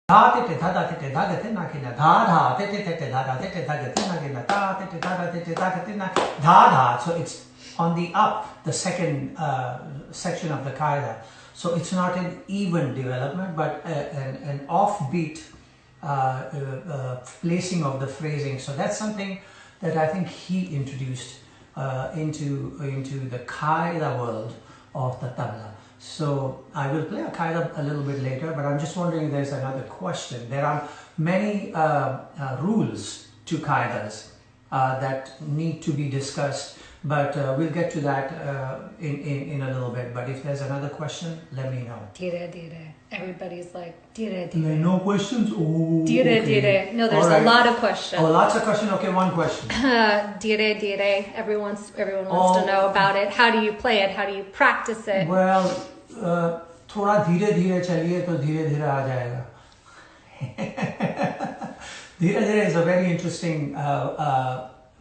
Dha te dha da te dha gate na kina dha dha te dha da te dha gate na kina dha te dha da te dha gate na dha dha. So it's on the up, the second section of the qaida. So it's not an even development, but an offbeat placing of the phrasing. So that's something that I think he introduced into the qaida world of the tabla. So I will play a qaida a little bit later, but I'm just wondering if there's another question. There are many rules to qaidas that need to be discussed, but we'll get to that in a little bit. But if there's another question, let me know. Dire, dire. Everybody's like, dire, dire. No questions? Oh, Dire, okay. dire. No, there's All right. a lot of questions. Oh, lots of questions? Okay, one question. Dire, dire. Everyone wants to know about it. How do you play it? How do you practice it? Well, थोड़ा धीरे धीरे चलिए तो धीरे धीरे आ जाएगा. Dhira dhira is a very interesting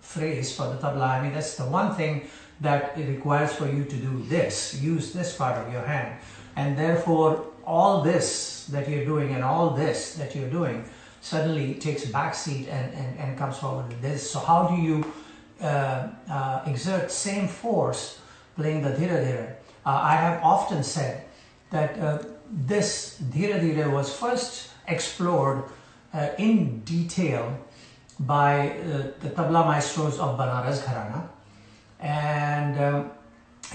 phrase for the tabla. I mean, that's the one thing that it requires for you to do this, use this part of your hand, and therefore all this that you're doing and all this that you're doing suddenly takes a backseat and comes forward with this. So how do you exert same force playing the dhira dhira? I have often said that this dhira dhira was first explored in detail by the tabla maestros of Banaras Gharana, and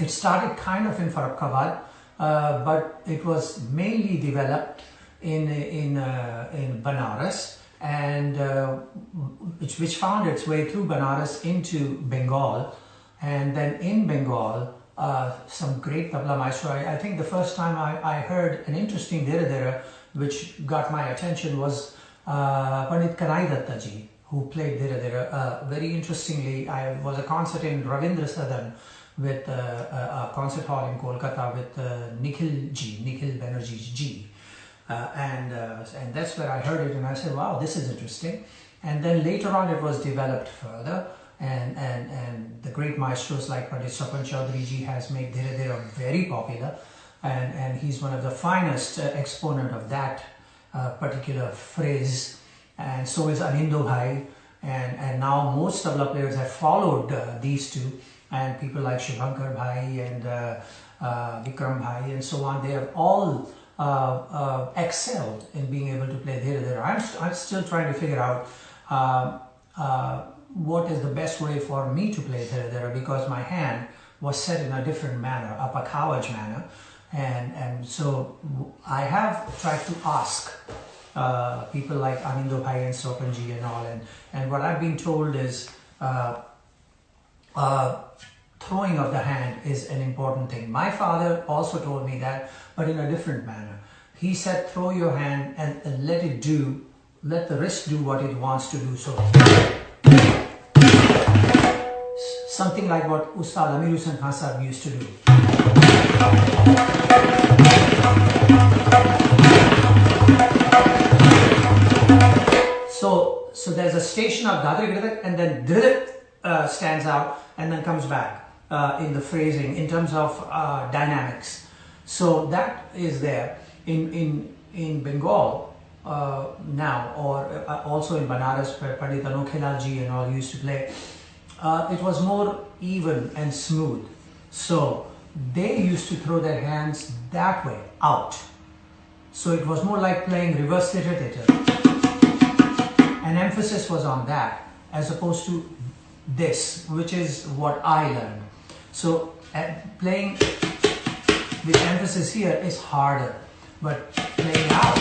it started kind of in Farrukhabad, but it was mainly developed in Banaras, and which found its way through Banaras into Bengal, and then in Bengal some great tabla maestro. I think the first time I heard an interesting dhira dhira which got my attention was Pandit Kanai Datta ji, who played dhira dhira. Very interestingly, I was a concert in Ravindra Sadan with a concert hall in Kolkata with Nikhil Banerjee ji, and that's where I heard it, and I said, wow, this is interesting. And then later on it was developed further, and the great maestros like Pandit Swapan Chaudhary ji has made dhira dhira very popular, and he's one of the finest exponent of that particular phrase, and so is Anindo Bhai, and now most tabla players have followed these two, and people like Shubhankar Bhai and Vikram Bhai and so on. They have all excelled in being able to play dhira dhira. I'm still trying to figure out what is the best way for me to play dhira dhira, because my hand was set in a different manner, a pakawaj manner, and so I have tried to ask people like Anindo Bhai and Sopanji and all, and what I've been told is throwing of the hand is an important thing. My father also told me that, but in a different manner. He said throw your hand and let the wrist do what it wants to do. So something like what Ustad Zakir Hussain used to do. So there's a station of dadrik and then dhrit stands out and then comes back in the phrasing in terms of dynamics. So that is there in Bengal now, or also in Banaras where Pandit Anokhelal ji and all used to play. It was more even and smooth. So they used to throw their hands that way, out. So it was more like playing reverse theta. And emphasis was on that as opposed to this, which is what I learned. So playing with emphasis here is harder, but playing out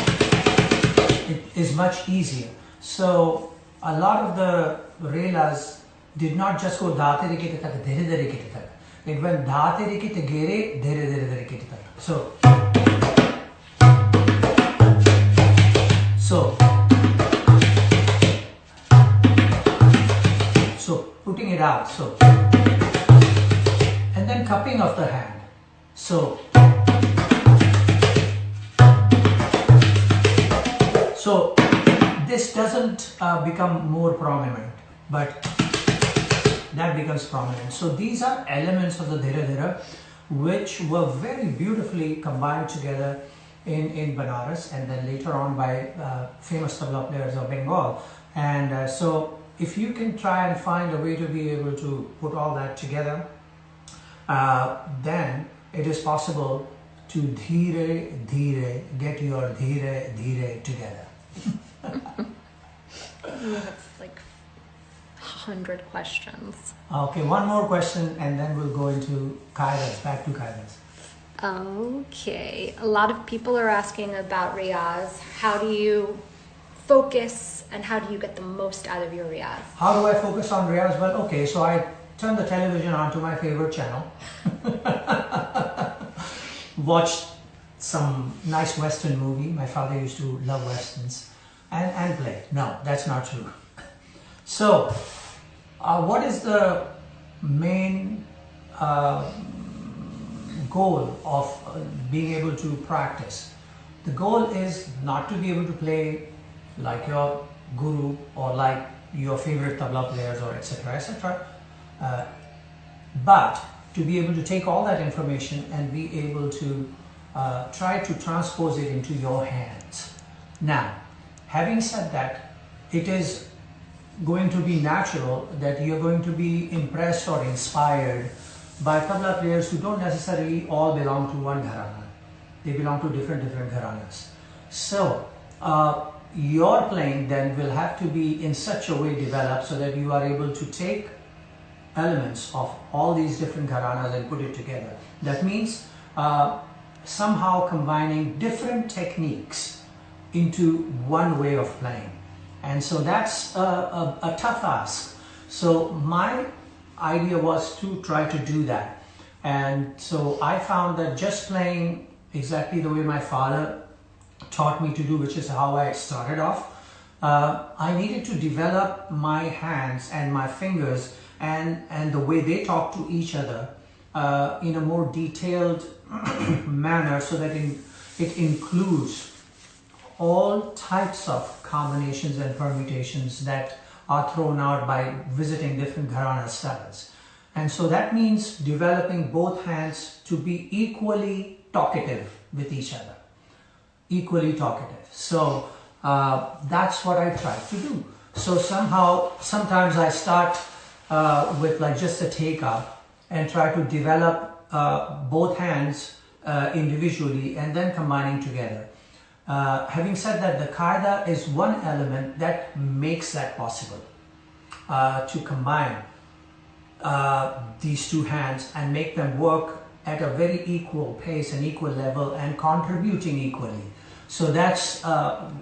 it is much easier. So a lot of the Reas did not just go date rikite tak, dhere dhere rikite tak. It went date rikite gere, dhere dhere dhere rikite tak. So putting it out, so, and then cupping of the hand. So this doesn't become more prominent, but that becomes prominent. So these are elements of the dhira dhira which were very beautifully combined together in Banaras, and then later on by famous tabla players of Bengal. And so if you can try and find a way to be able to put all that together, then it is possible to dheere dheere get your dheere dheere together. That's like 100 questions. Okay, one more question and then we'll go into Kaidas, back to Kaidas. Okay, a lot of people are asking about Reas. How do you focus and how do you get the most out of your Reas? How do I focus on Reas? Well, okay, so I turn the television on to my favorite channel, watch some nice Western movie. My father used to love Westerns, and play. No, that's not true. So, what is the main goal of being able to practice? The goal is not to be able to play like your guru or like your favorite tabla players or etc. etc. But to be able to take all that information and be able to try to transpose it into your hands. Now, having said that, it is going to be natural that you're going to be impressed or inspired by tabla players who don't necessarily all belong to one gharana. They belong to different gharanas. So, your playing then will have to be in such a way developed so that you are able to take elements of all these different gharanas and put it together. That means somehow combining different techniques into one way of playing. And so that's a tough ask. So my idea was to try to do that. And so I found that just playing exactly the way my father taught me to do, which is how I started off, I needed to develop my hands and my fingers and the way they talk to each other in a more detailed manner, so that it includes all types of combinations and permutations that are thrown out by visiting different gharana styles. And so that means developing both hands to be equally talkative with each other. Equally talkative. So that's what I try to do. So sometimes I start with like just a take up and try to develop both hands individually and then combining together. Having said that, the qaida is one element that makes that possible, to combine these two hands and make them work at a very equal pace and equal level and contributing equally. So that's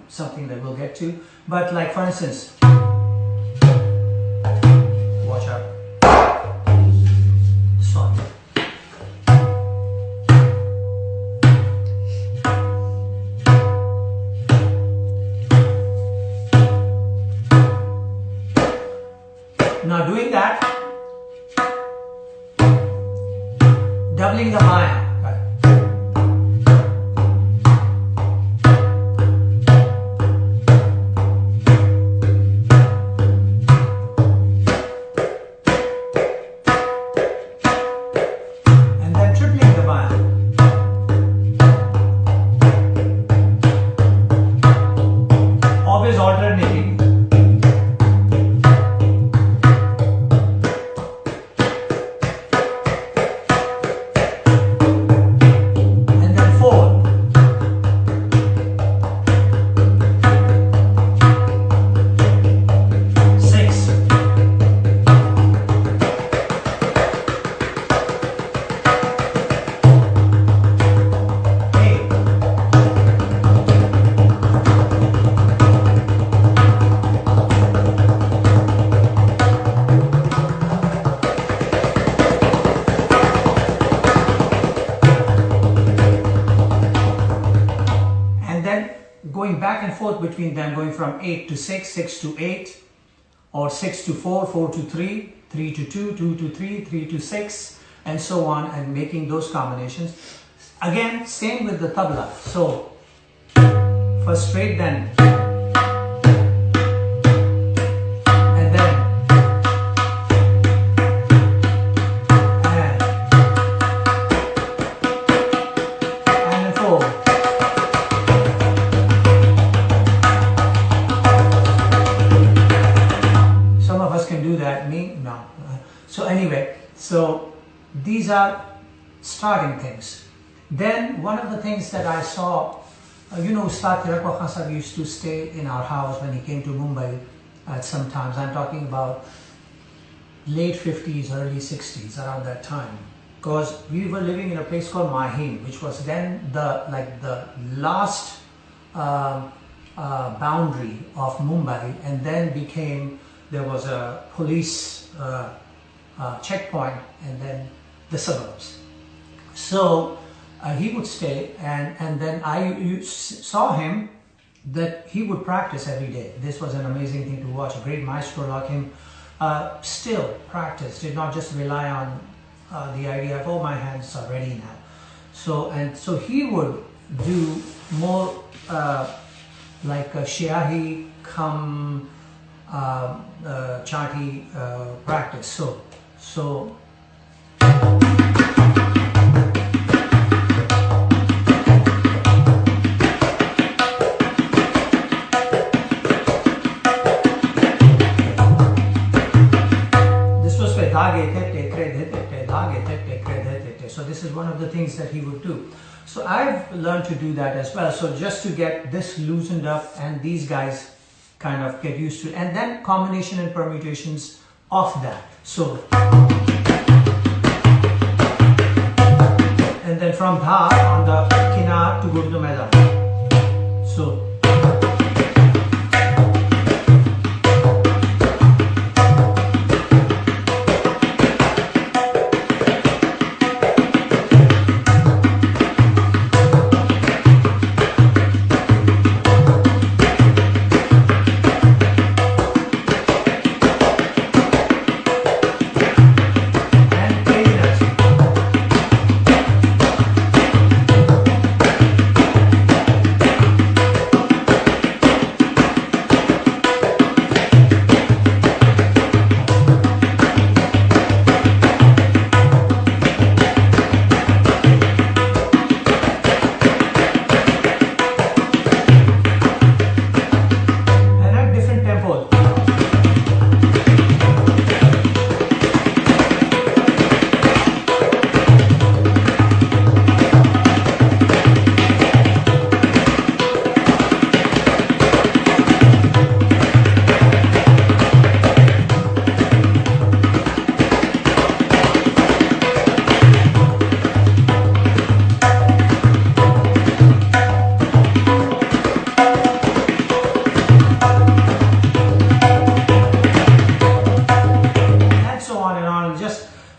something that we'll get to. But like for instance, watch out. Sorry. Now doing that, doubling the maya. And then tripling the maya. Always alternating. Going back and forth between them, going from 8 to 6, 6 to 8, or 6 to 4, 4 to 3, 3 to 2, 2 to 3, 3 to 6, and so on, and making those combinations. Again, same with the tabla. So, first straight, then, and then, and then 4. So anyway, so these are starting things. Then one of the things that I saw, Ustad Zakir Hussain used to stay in our house when he came to Mumbai at some times. I'm talking about late 50s, early 60s, around that time. Because we were living in a place called Mahim, which was then the last boundary of Mumbai, and then there was a police checkpoint, and then the suburbs. So he would stay, and then I saw him that he would practice every day. This was an amazing thing to watch. A great maestro like him still practiced, did not just rely on the idea of, oh, my hands are ready now. So he would do more like a Shiahi come Chati practice. So so this is one of the things that he would do. So I've learned to do that as well. So just to get this loosened up and these guys kind of get used to it. And then combination and permutations of that. So, and then from dha on the kinar to go to the maidan. So,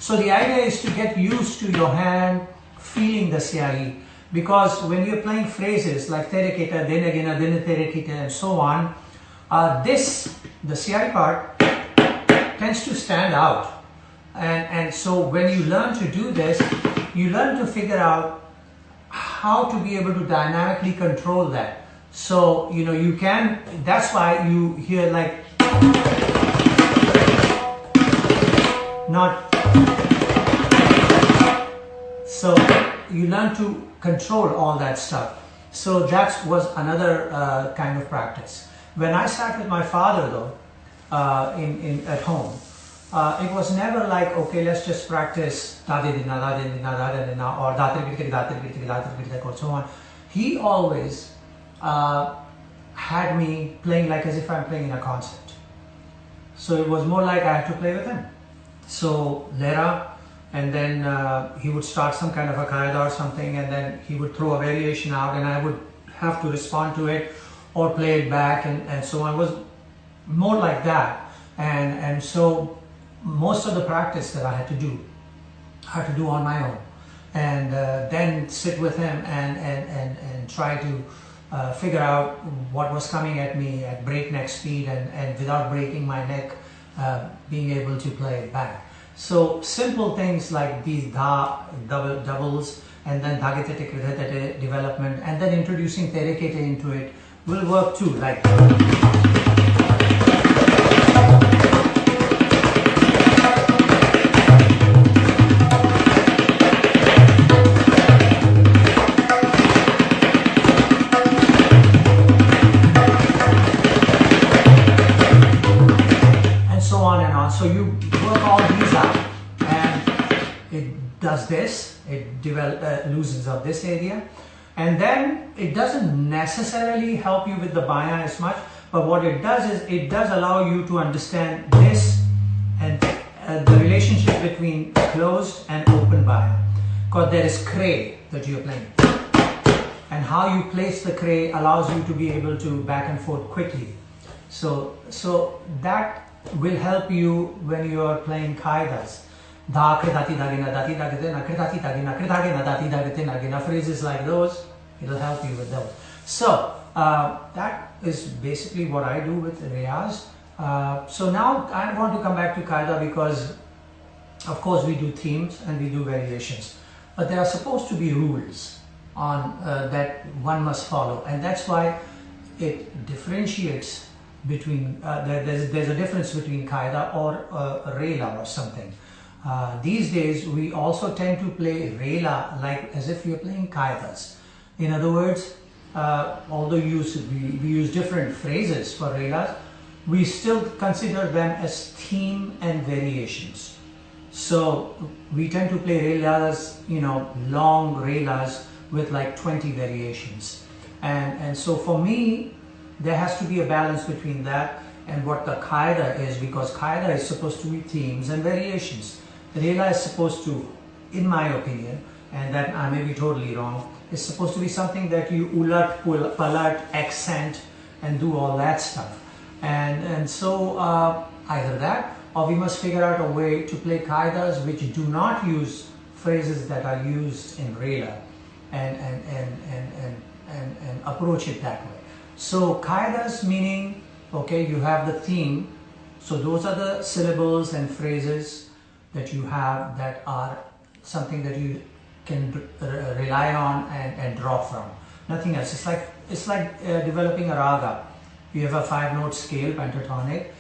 So the idea is to get used to your hand feeling the siyahi, because when you're playing phrases like tereketa, denagina, deneterekita and so on, the siyahi part tends to stand out. And so when you learn to do this, you learn to figure out how to be able to dynamically control that. So, you can, that's why you hear like, not, so you learn to control all that stuff. So that was another kind of practice. When I sat with my father though, at home, it was never like, okay, let's just practice da-de-dina, da-de-dina, da-de-dina, or da-de-dina, or so on. He always had me playing like as if I'm playing in a concert. So it was more like I had to play with him. So Lera, and then he would start some kind of a qaida or something, and then he would throw a variation out and I would have to respond to it or play it back, and so on. It was more like that. And so most of the practice that I had to do on my own, and then sit with him and try to figure out what was coming at me at breakneck speed, and without breaking my neck, being able to play it back. So simple things like these dha doubles, and then dhagete kridhete development, and then introducing terekete into it will work too. Like and so on and on. So you work all these out. does this, it loosens up this area, and then it doesn't necessarily help you with the baya as much, but what it does is it does allow you to understand this and the relationship between closed and open baya, because there is kray that you're playing, and how you place the kray allows you to be able to back and forth quickly. So that will help you when you are playing kaidas. Phrases like those, it'll help you with those. So that is basically what I do with Reas. So now I want to come back to Qaida, because of course we do themes and we do variations, but there are supposed to be rules on that one must follow, and that's why it differentiates between there's a difference between Qaida or Rela or something. These days we also tend to play Rela like as if you're playing Qaidas. In other words, although we use different phrases for Relas, we still consider them as theme and variations. So we tend to play Relas, long Relas with like 20 variations. And so for me, there has to be a balance between that and what the Qaida is, because Qaida is supposed to be themes and variations. Rela is supposed to, in my opinion, and that I may be totally wrong, is supposed to be something that you ulat, palat, accent, and do all that stuff. And so either that, or we must figure out a way to play Qaidas which do not use phrases that are used in Rela, and approach it that way. So Qaidas meaning, okay, you have the theme, so those are the syllables and phrases that you have that are something that you can rely on and draw from. Nothing else. It's like developing a raga. You have a 5-note scale, pentatonic.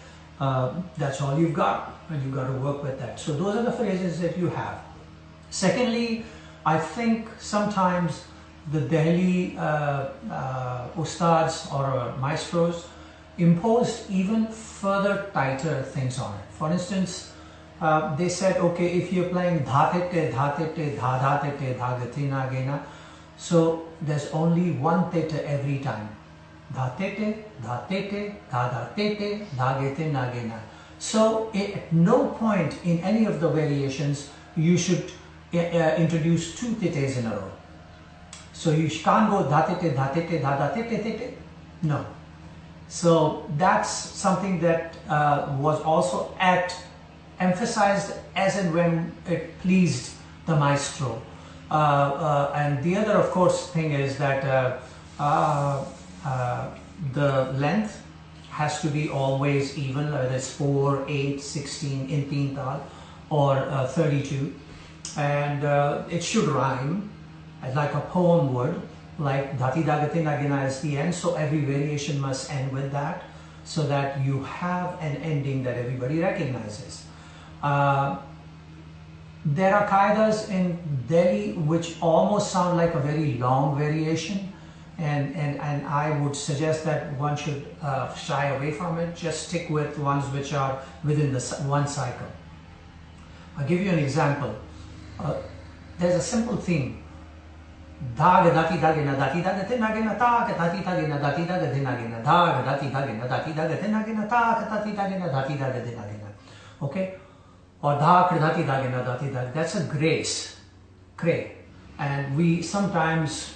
That's all you've got, and you've got to work with that. So those are the phrases that you have. Secondly, I think sometimes the Delhi ustads or maestros imposed even further tighter things on it. For instance, they said, okay, if you're playing dhatete, dhatete, dhadhatete, dhagati nagena, so there's only one theta every time. Dhatete, dhatete, dhadhatete, dhagete nagena. So at no point in any of the variations you should introduce 2 thetas in a row. So you can't go dhatete, dhatete, dhadhatete, thete. No. So that's something that was also emphasized as and when it pleased the maestro. And the other, of course, thing is that the length has to be always even, whether it's 4, 8, 16 in teen tal or 32. And it should rhyme like a poem would, like dhati dagati nagina is the end, so every variation must end with that, so that you have an ending that everybody recognizes. There are Qaidas in Delhi which almost sound like a very long variation, and I would suggest that one should shy away from it. Just stick with ones which are within the one cycle. I'll give you an example. There's a simple theme. Dhag dati dagena dati dagate nagena tak dati dagena dati dagate nagena dhag dati dagena dati dagate nagena tak dati dagena dati dagate nagena. Okay? Or dhak dati dagena dati dag. That's a grace, kray, and we sometimes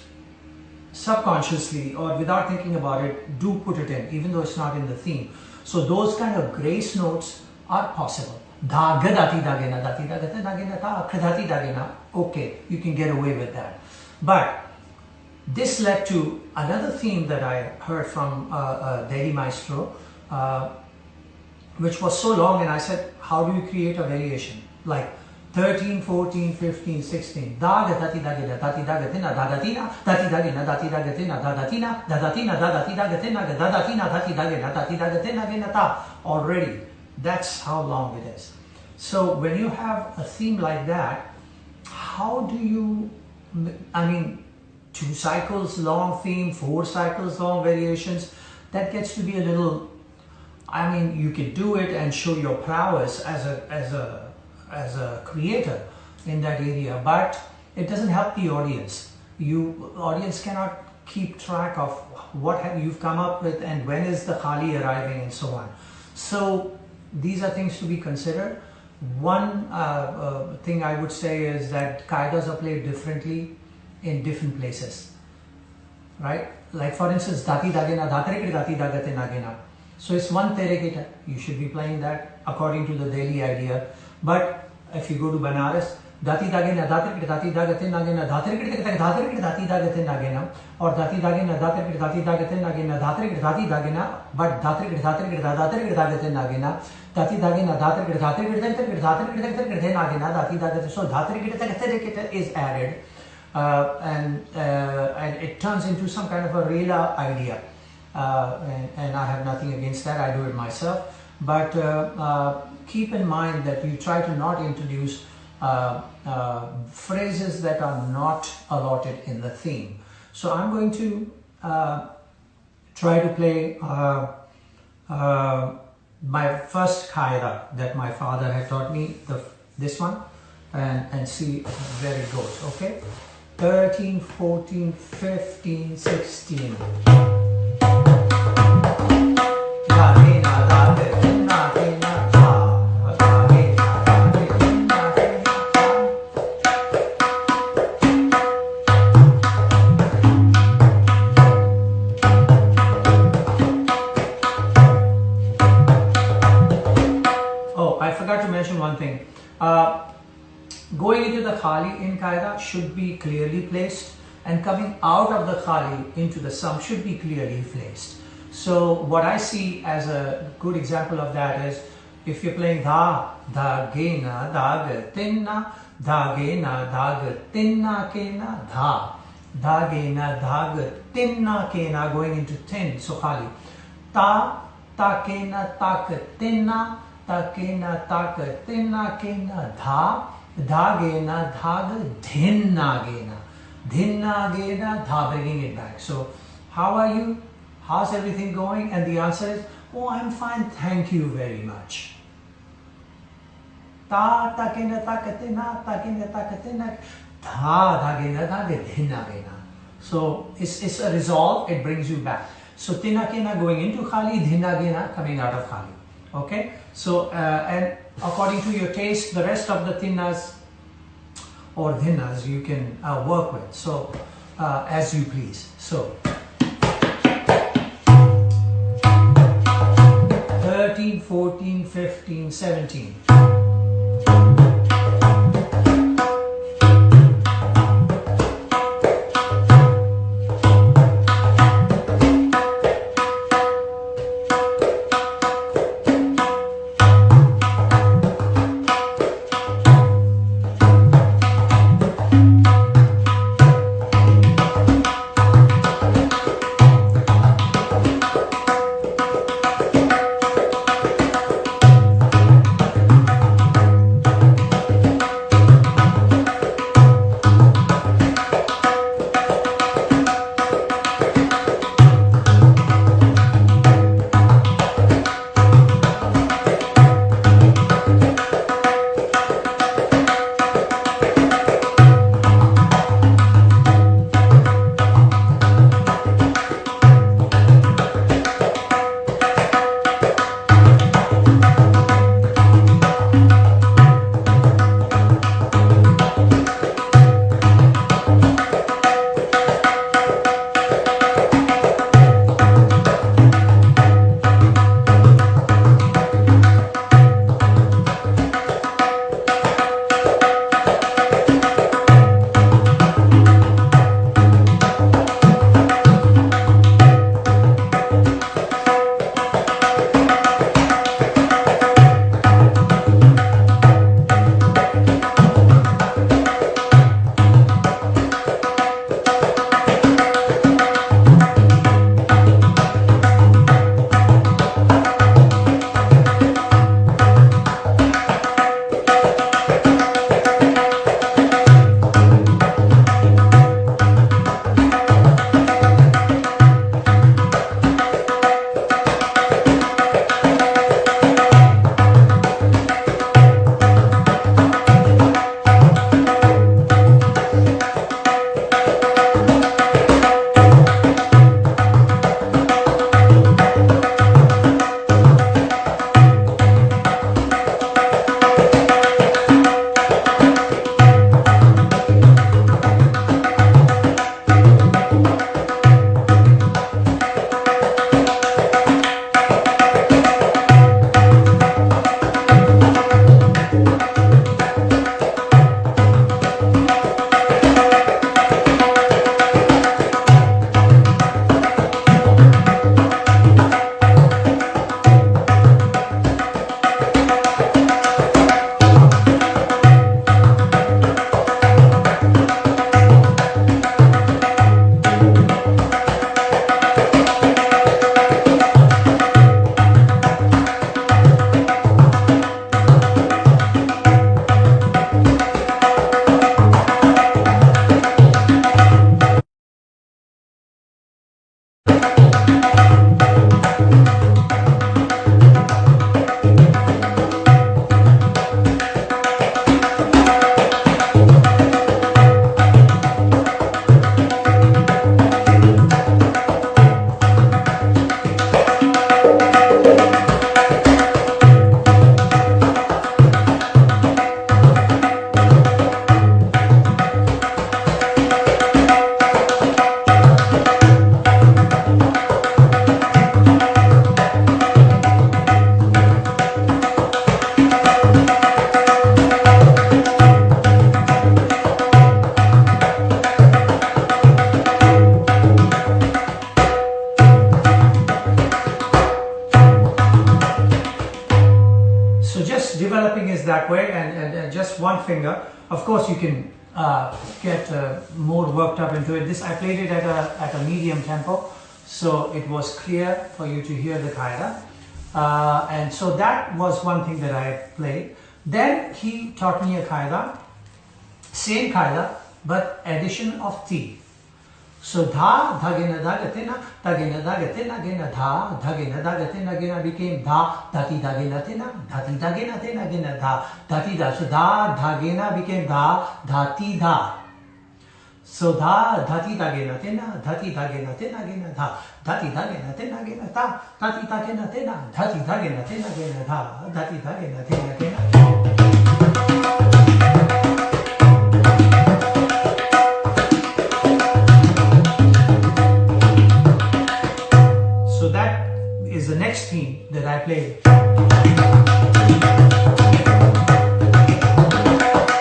subconsciously or without thinking about it do put it in, even though it's not in the theme. So those kind of grace notes are possible. Dhag dati dagena dati dagate nagena tak dati dagena. Okay, you can get away with that. But this led to another theme that I heard from Delhi maestro, which was so long, and I said, how do you create a variation? Like 13, 14, 15, 16. Dag dati dagena dati dagatina dagatina dati dagena dati dagatina dadatina dadatina dadati dagatina dadatina dati dagena dati dagatina genata. Already, that's how long it is. So when you have a theme like that, how do you, I mean, 2 cycles long theme, 4 cycles long variations, that gets to be a little, I mean, you can do it and show your prowess as a creator, in that area, but it doesn't help the audience. Audience cannot keep track of what you've come up with and when is the khali arriving and so on. So these are things to be considered. One thing I would say is that qaidas are played differently in different places, right? Like for instance, dati dagena, dhatarikit dati dagate nagena. So it's one terekita, you should be playing that according to the daily idea. But if you go to Banaras, dati dagena, dhatarikit dati dagate nagena, dhatarikit dati dagate nagena, or dati dagena, dhatarikit dati dagate nagena, dhatarikit dati dagena, but dhatarikit dagate nagena, dati dagena, dhatarikit nagena, dati dagate. So dhatarikit is added, and it turns into some kind of a Rela idea. And I have nothing against that, I do it myself. But keep in mind that you try to not introduce phrases that are not allotted in the theme. So I'm going to try to play my first qaida that my father had taught me, this one, and see where it goes, okay? 13, 14, 15, 16. Oh, I forgot to mention one thing. Going into the khali in qaida should be clearly placed, and coming out of the khali into the sum should be clearly placed. So what I see as a good example of that is if you're playing dha, dha, gena, dag, tinna, dha, gena, dag, tinna, kena, dha, dha, gena, dag, tinna, kena, going into tin, so khali. Ta, ta, kena, tak, tinna, ta, kena, tak, tinna, kena, dha, dha, gena, dhag, dhinna, gena, dhinna, gena, dha, bringing it back. So how are you? How's everything going? And the answer is, oh, I'm fine, thank you very much. Ta, ta, kena, ta, katina, ta, kena, ta, katina, dha, dha, gena, dha, dhinna, gena. So it's a resolve, it brings you back. So tinna, kena going into khali, dhinna, gena coming out of khali. Okay? So, and according to your taste, the rest of the tinnas or dhinnas you can work with. So, as you please. So, 13, 14, 15, 17. just developing is that way, and just one finger. Of course, you can get more worked up into it. This I played it at a medium tempo, so it was clear for you to hear the qaida. And so that was one thing that I played. Then he taught me a qaida, same qaida, but addition of T. So dha, dhagina, dhagatina, dhagina, dhagatina, gina, dha, dhagina, dhagatina, gina became dha, dhati, dhagina, tina, dhati, dhagina, tina, gina, dha, dhati, dha. So dha, dhagina became dha, dhati, dha. So dha, dhati, dhagina, tina, dhati, dhagina, tina, gina, dha, dhati, dhagina, tina, gina, dha, dhati, dhagina, tina, dhati, dhagina, tina, gina, dha, dhati, dhagina, tina, gina. So that is the next theme that I played.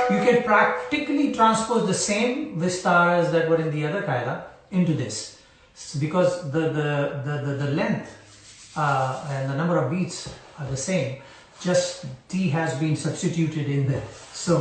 You can practically transpose the same vistaras that were in the other qaida into this, because the length and the number of beats are the same, just T has been substituted in there. So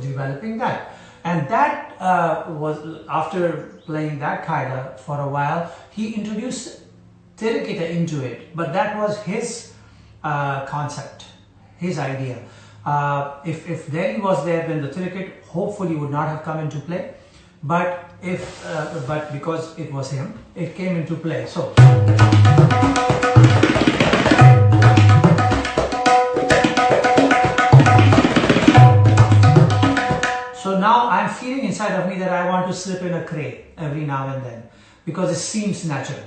developing that. And that was, after playing that qaida for a while, he introduced Tirikita into it, but that was his concept, his idea. If Delhi was there, then the Tirikit hopefully would not have come into play, but because it was him, it came into play. So now I'm feeling inside of me that I want to slip in a kre every now and then, because it seems natural.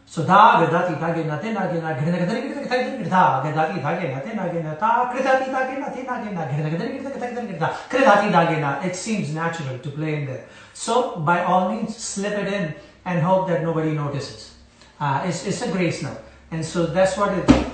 So da gadati tage nate nage na ghina gadari gita gita da gadati tage nate nage na ta kridati tage nate nage na ghina gadari gita gita gita kridati tage na. It seems natural to play in there. So by all means, slip it in and hope that nobody notices. It's a grace note, and so that's what it is.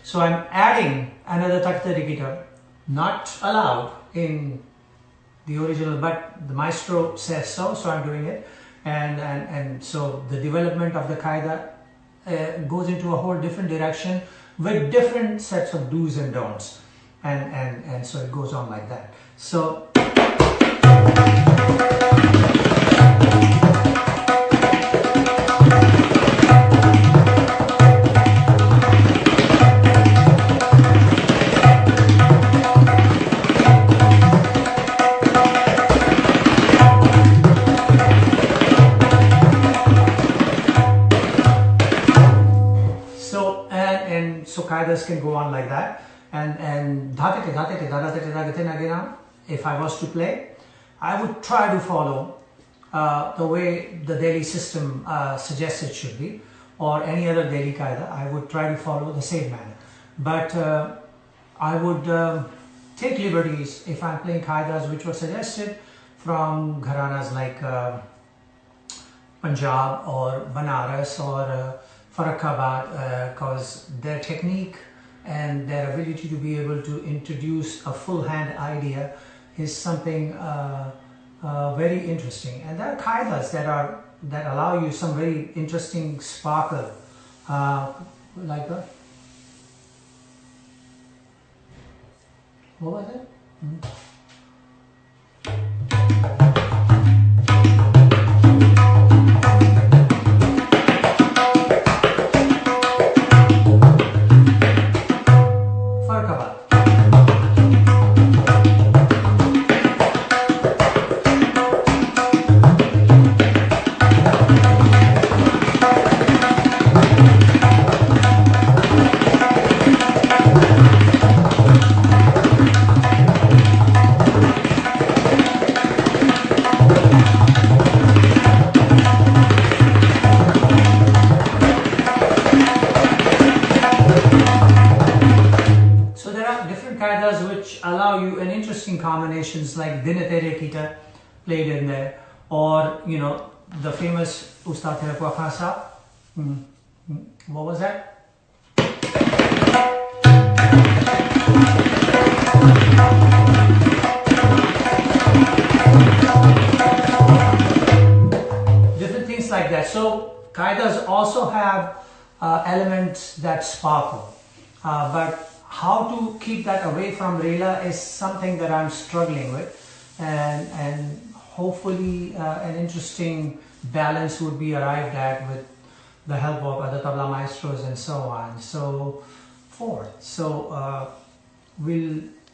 So I'm adding another takta, not allowed in the original, but the maestro says so, so I'm doing it. And so the development of the qaida goes into a whole different direction with different sets of do's and don'ts. And so it goes on like that. So so kaidas can go on like that. And if I was to play, I would try to follow the way the Delhi system suggests it should be, or any other Delhi qaida. I would try to follow the same manner. But I would take liberties if I'm playing qaidas which were suggested from gharanas like Punjab or Banaras or Farrukhabad, because their technique and their ability to be able to introduce a full hand idea is something very interesting. And there are qaidas that allow you some very interesting sparkle, like a, what was it? Farrukhabad. Which allow you an interesting combinations like Dine Tere Kita played in there, or you know the famous Ustad Zakir Hussain. What was that? Different things like that. So qaidas also have elements that sparkle, but how to keep that away from Rela is something that I'm struggling with, and hopefully an interesting balance would be arrived at with the help of other tabla maestros and so on, so forth. So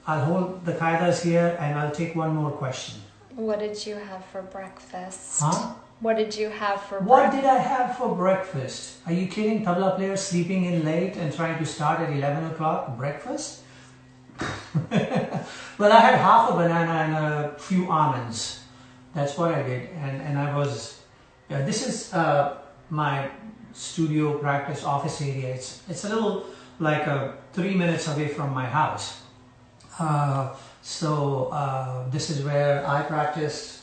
I'll hold the qaidas here and I'll take one more question. What did you have for breakfast? Huh? What did you have for breakfast? What did I have for breakfast? Are you kidding? Tabla players sleeping in late and trying to start at 11 o'clock breakfast? Well, I had half a banana and a few almonds. That's what I did. And I was, this is my studio practice office area. It's a little like 3 minutes away from my house. So this is where I practice.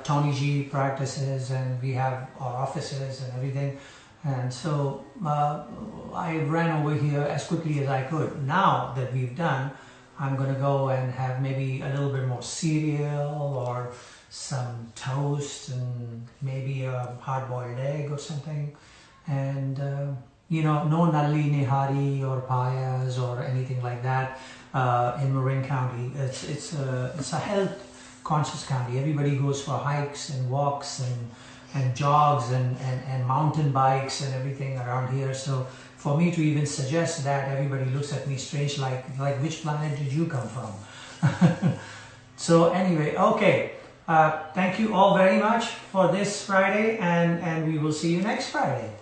Tony G practices, and we have our offices and everything, and so I ran over here as quickly as I could. Now that we've done, I'm gonna go and have maybe a little bit more cereal or some toast and maybe a hard-boiled egg or something, and you know, no nalli nihari or payas or anything like that in Marin County. It's a health conscious county. Everybody goes for hikes and walks and jogs and mountain bikes and everything around here. So for me to even suggest that, everybody looks at me strange, like which planet did you come from? So anyway, okay. Thank you all very much for this Friday, and we will see you next Friday.